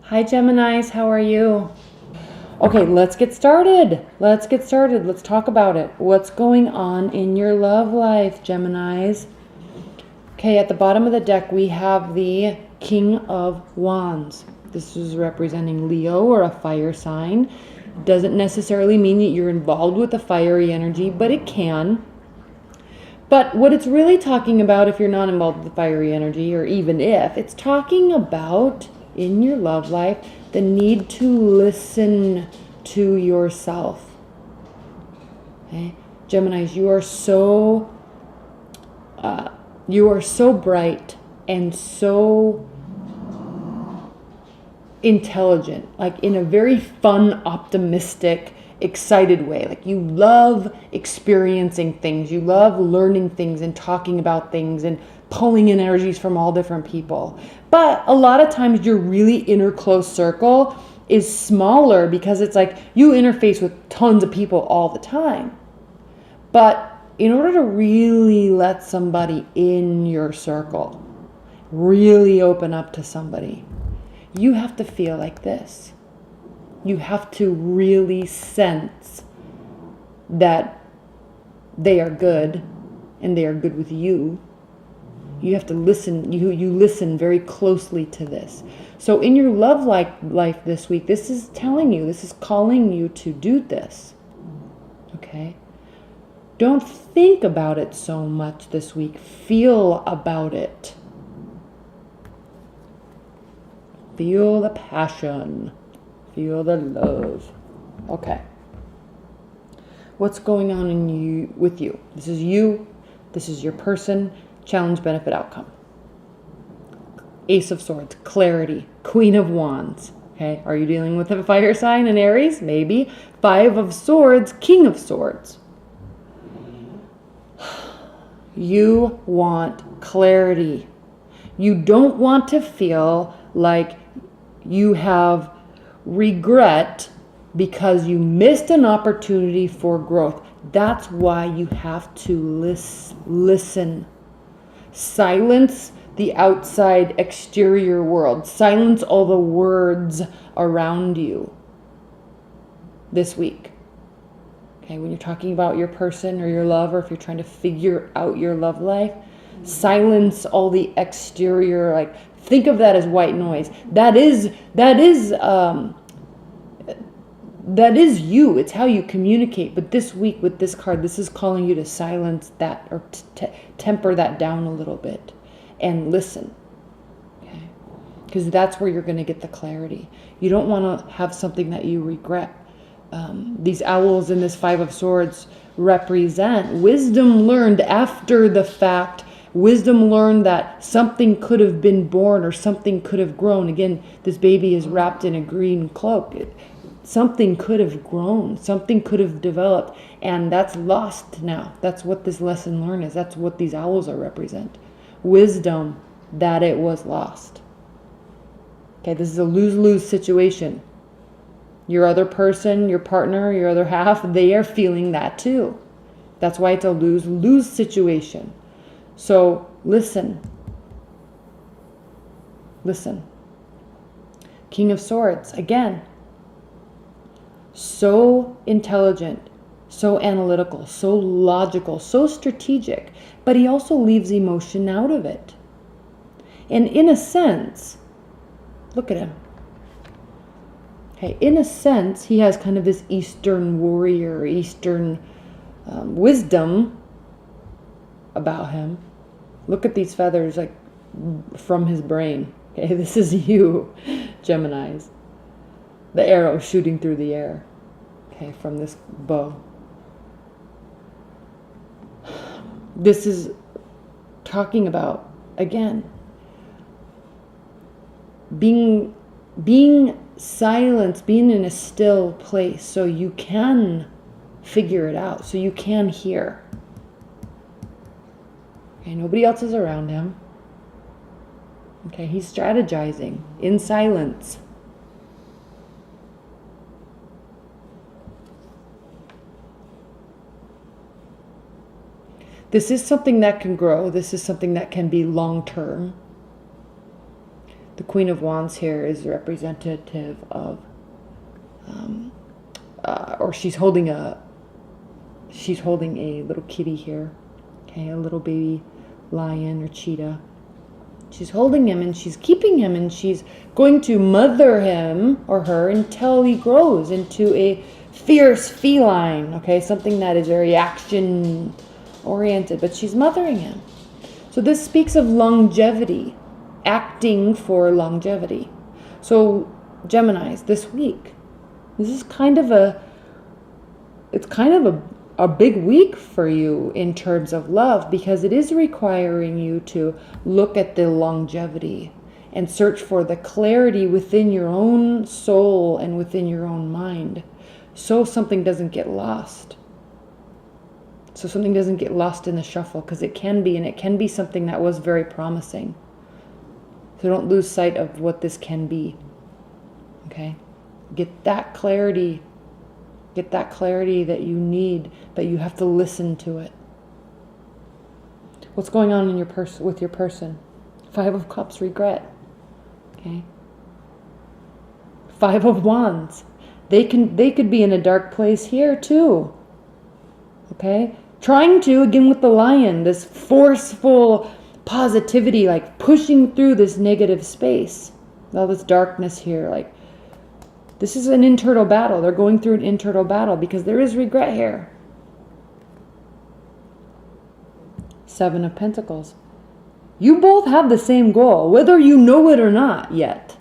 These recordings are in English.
Hi Geminis, how are you? Okay, let's get started. Let's get started. Let's talk about it. What's going on in your love life, Geminis? Okay, at the bottom of the deck, we have the King of Wands. This is representing Leo or a fire sign. Doesn't necessarily mean that you're involved with a fiery energy, but it can. But what it's really talking about, if you're not involved with the fiery energy, or even if, it's talking about in your love life, the need to listen to yourself. Okay? Geminis, you are so bright and so intelligent, like in a very fun, optimistic, excited way. Like you love experiencing things, you love learning things and talking about things and pulling in energies from all different people. But a lot of times your really inner close circle is smaller because it's like you interface with tons of people all the time. But in order to really let somebody in your circle, really open up to somebody, you have to feel like this. You have to really sense that they are good and they are good with you. You have to listen. You listen very closely to this. So in your love life this week, this is telling you, this is calling you to do this. Okay? Don't think about it so much this week. Feel about it. Feel the passion. Feel the love. Okay. What's going on with you? This is you. This is your person. Challenge, benefit, outcome. Ace of Swords, clarity. Queen of Wands. Okay. Are you dealing with a fire sign, an Aries? Maybe. Five of Swords, King of Swords. You want clarity. You don't want to feel like you have regret because you missed an opportunity for growth. That's why you have to listen. Silence the outside exterior world. Silence all the words around you this week. Okay, when you're talking about your person or your love, or if you're trying to figure out your love life, silence all the exterior, like think of that as white noise. That is you. It's how you communicate. But this week with this card, this is calling you to silence that, or temper that down a little bit and listen. Okay? Because that's where you're going to get the clarity. You don't want to have something that you regret. These owls in this Five of Swords represent wisdom learned after the fact. Wisdom learned that something could have been born or something could have grown. Again, this baby is wrapped in a green cloak. Something could have grown. Something could have developed. And that's lost now. That's what this lesson learned is. That's what these owls are represent. Wisdom that it was lost. Okay, this is a lose-lose situation. Your other person, your partner, your other half, they are feeling that too. That's why it's a lose-lose situation. So listen. Listen. King of Swords, again. So intelligent, so analytical, so logical, so strategic, but he also leaves emotion out of it. And in a sense, look at him. Okay, in a sense, he has kind of this Eastern warrior, Eastern wisdom about him. Look at these feathers, like from his brain. Okay, this is you, Geminis. The arrow shooting through the air. Okay, from this bow. This is talking about, again, being silent, being in a still place so you can figure it out, so you can hear. Okay, nobody else is around him. Okay, he's strategizing in silence. This is something that can grow. This is something that can be long-term. The Queen of Wands here is representative of, or she's holding a little kitty here, okay, a little baby lion or cheetah. She's holding him and she's keeping him, and she's going to mother him or her until he grows into a fierce feline, okay, something that is very action oriented, but she's mothering him. So this speaks of longevity, acting for longevity. So Geminis, this week, this is kind of a big week for you in terms of love, because it is requiring you to look at the longevity and search for the clarity within your own soul and within your own mind, so something doesn't get lost. So something doesn't get lost in the shuffle, because it can be, and it can be something that was very promising. So don't lose sight of what this can be. Okay? Get that clarity. Get that clarity that you need, but you have to listen to it. What's going on in your with your person? 5 of Cups, regret. Okay? 5 of Wands. They could be in a dark place here too. Okay? Trying to, again with the lion, this forceful positivity, like pushing through this negative space. All this darkness here, like this is an internal battle. They're going through an internal battle because there is regret here. 7 of Pentacles. You both have the same goal, whether you know it or not yet.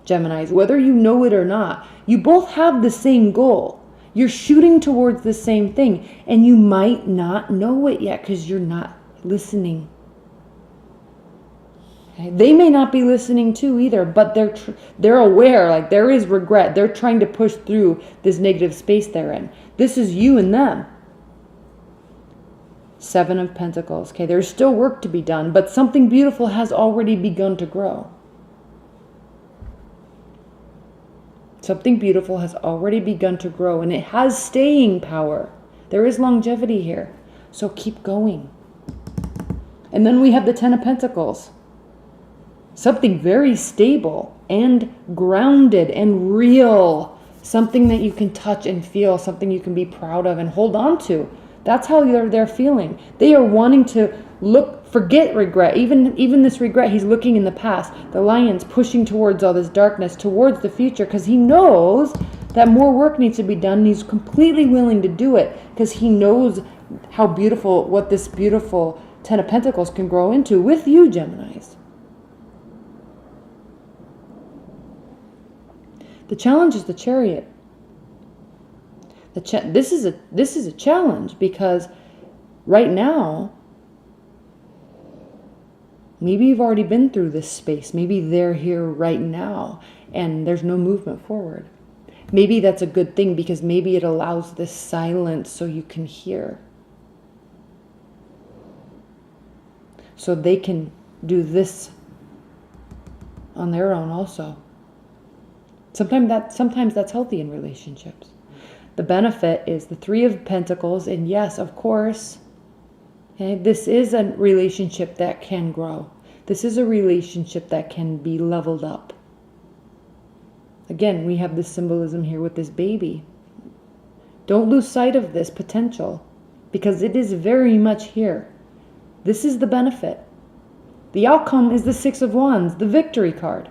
Geminis, whether you know it or not, you both have the same goal. You're shooting towards the same thing, and you might not know it yet because you're not listening. Okay? They may not be listening too either, but they're aware, like there is regret. They're trying to push through this negative space they're in. This is you and them. 7 of Pentacles. Okay, there's still work to be done, but something beautiful has already begun to grow. Something beautiful has already begun to grow, and it has staying power. There is longevity here. So keep going. And then we have the 10 of Pentacles. Something very stable and grounded and real. Something that you can touch and feel. Something you can be proud of and hold on to. That's how they're feeling. They are wanting to forget regret. Even this regret, he's looking in the past. The lion's pushing towards all this darkness, towards the future, because he knows that more work needs to be done. And he's completely willing to do it because he knows how beautiful, what this beautiful 10 of Pentacles can grow into with you, Geminis. The challenge is the Chariot. This is a challenge because right now, maybe you've already been through this space. Maybe they're here right now and there's no movement forward. Maybe that's a good thing because maybe it allows this silence so you can hear. So they can do this on their own also. Sometimes that's healthy in relationships. The benefit is the 3 of Pentacles, and yes, of course, okay, this is a relationship that can grow. This is a relationship that can be leveled up. Again, we have this symbolism here with this baby. Don't lose sight of this potential because it is very much here. This is the benefit. The outcome is the 6 of Wands, the victory card.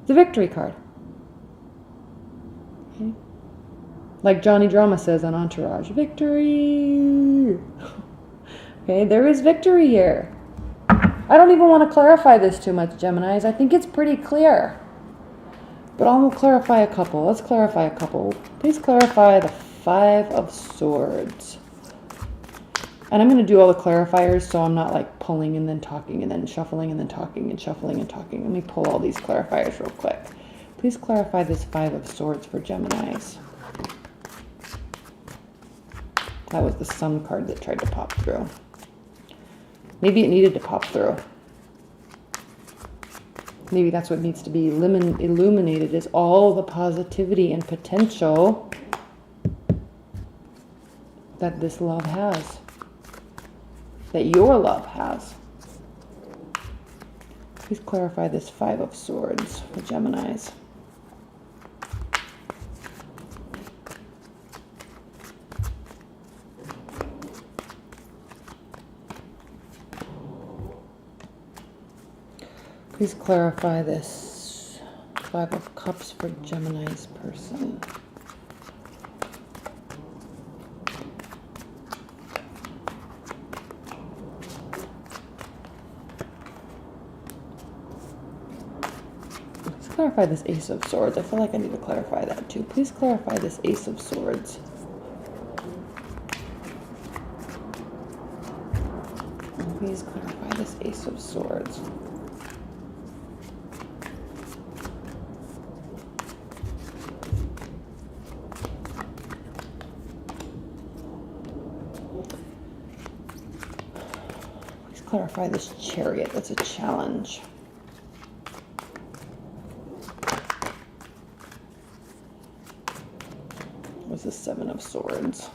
The victory card. Okay. Like Johnny Drama says on Entourage, victory. Okay, there is victory here. I don't even want to clarify this too much, Geminis. I think it's pretty clear. But I'll clarify a couple. Let's clarify a couple. Please clarify the 5 of Swords. And I'm going to do all the clarifiers so I'm not like pulling and then talking and then shuffling and then talking and shuffling and talking. Let me pull all these clarifiers real quick. Please clarify this 5 of Swords for Geminis. That was the Sun card that tried to pop through. Maybe it needed to pop through. Maybe that's what needs to be illuminated is all the positivity and potential that this love has. That your love has. Please clarify this Five of Swords for Geminis. Please clarify this Five of Cups for Gemini's person. Please clarify this Ace of Swords. I feel like I need to clarify that too. Please clarify this Ace of Swords. Please clarify this Ace of Swords. Clarify this Chariot. That's a challenge. What's the Seven of Swords?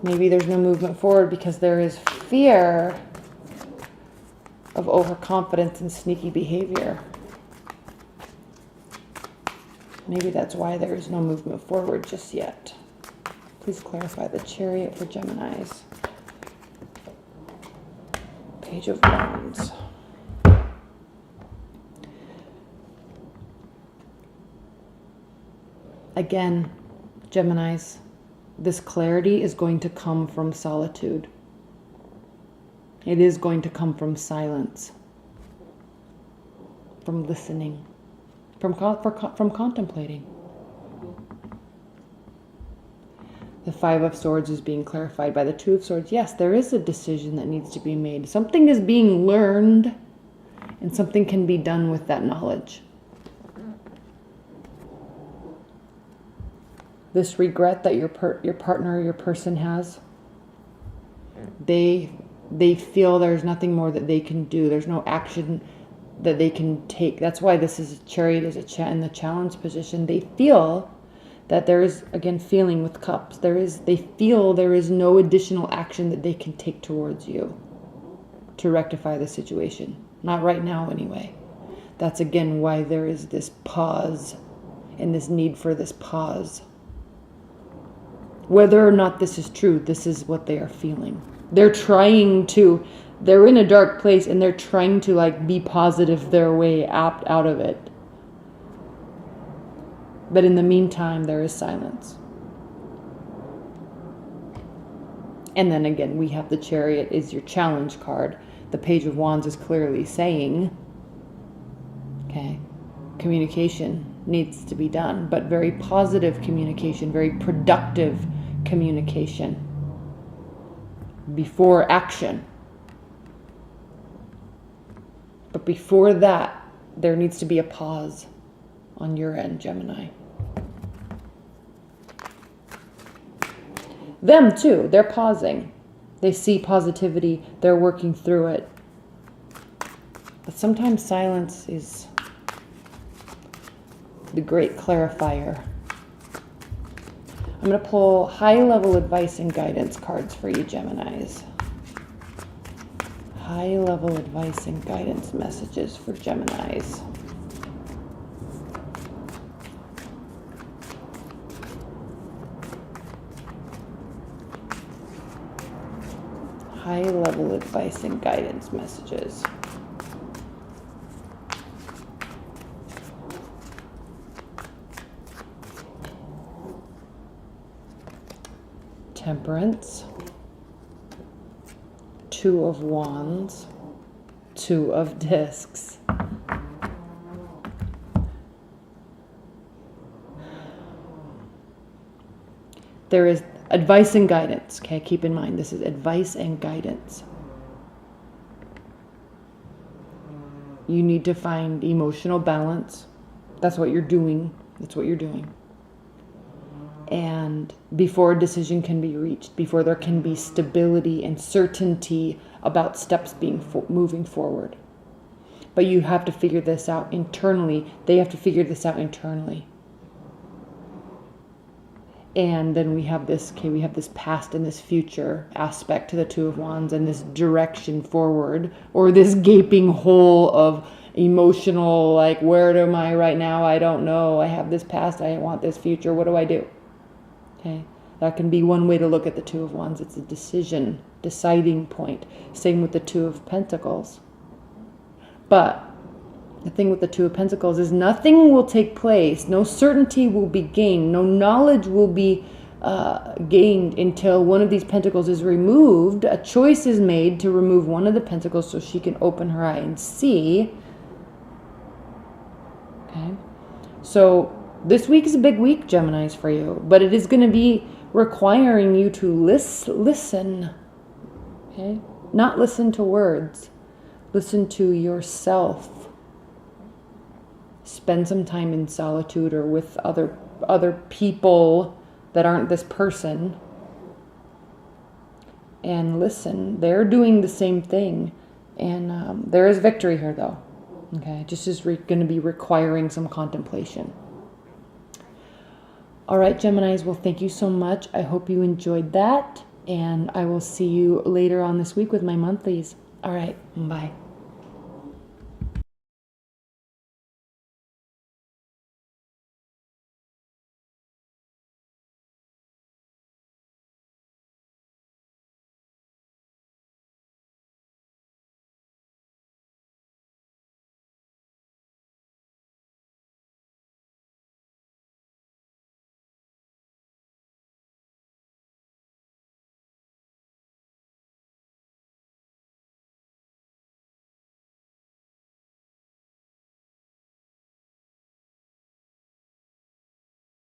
Maybe there's no movement forward because there is fear of overconfidence and sneaky behavior. Maybe that's why there is no movement forward just yet. Please clarify the Chariot for Geminis. Page of Wands. Again, Geminis, this clarity is going to come from solitude. It is going to come from silence, from listening, from contemplating. The Five of Swords is being clarified by the Two of Swords. Yes, there is a decision that needs to be made. Something is being learned, and something can be done with that knowledge. This regret that your partner or your person has, they feel there's nothing more that they can do. There's no action that they can take. That's why this is Chariot is in the challenge position. They feel that there is, again, feeling with Cups. They feel there is no additional action that they can take towards you to rectify the situation. Not right now, anyway. That's, again, why there is this pause and this need for this pause. Whether or not this is true, this is what they are feeling. They're in a dark place and they're trying to, like, be positive their way out of it. But in the meantime, there is silence. And then again, we have the Chariot is your challenge card. The Page of Wands is clearly saying, okay, communication needs to be done, but very positive communication, very productive communication before action. But before that, there needs to be a pause on your end, Gemini. Them too, they're pausing. They see positivity, they're working through it. But sometimes silence is the great clarifier. I'm going to pull high-level advice and guidance cards for you, Geminis. High-level advice and guidance messages for Geminis. High-level advice and guidance messages. Temperance, Two of Wands, Two of Discs. There is advice and guidance, okay? Keep in mind, this is advice and guidance. You need to find emotional balance. That's what you're doing. That's what you're doing. And before a decision can be reached, before there can be stability and certainty about steps being moving forward. But you have to figure this out internally. They have to figure this out internally. And then we have this, okay, we have this past and this future aspect to the Two of Wands, and this direction forward, or this gaping hole of emotional, like, where am I right now? I don't know. I have this past, I want this future. What do I do? Okay, that can be one way to look at the Two of Wands. It's a decision, deciding point. Same with the Two of Pentacles. But the thing with the Two of Pentacles is nothing will take place, no certainty will be gained, no knowledge will be gained until one of these pentacles is removed. A choice is made to remove one of the pentacles so she can open her eye and see. Okay, so this week is a big week, Geminis, for you, but it is going to be requiring you to listen. Okay, not listen to words, listen to yourself. Spend some time in solitude or with other people that aren't this person, and listen. They're doing the same thing, and there is victory here, though. Okay, just is going to be requiring some contemplation. All right, Geminis, well, thank you so much. I hope you enjoyed that, and I will see you later on this week with my monthlies. All right, bye.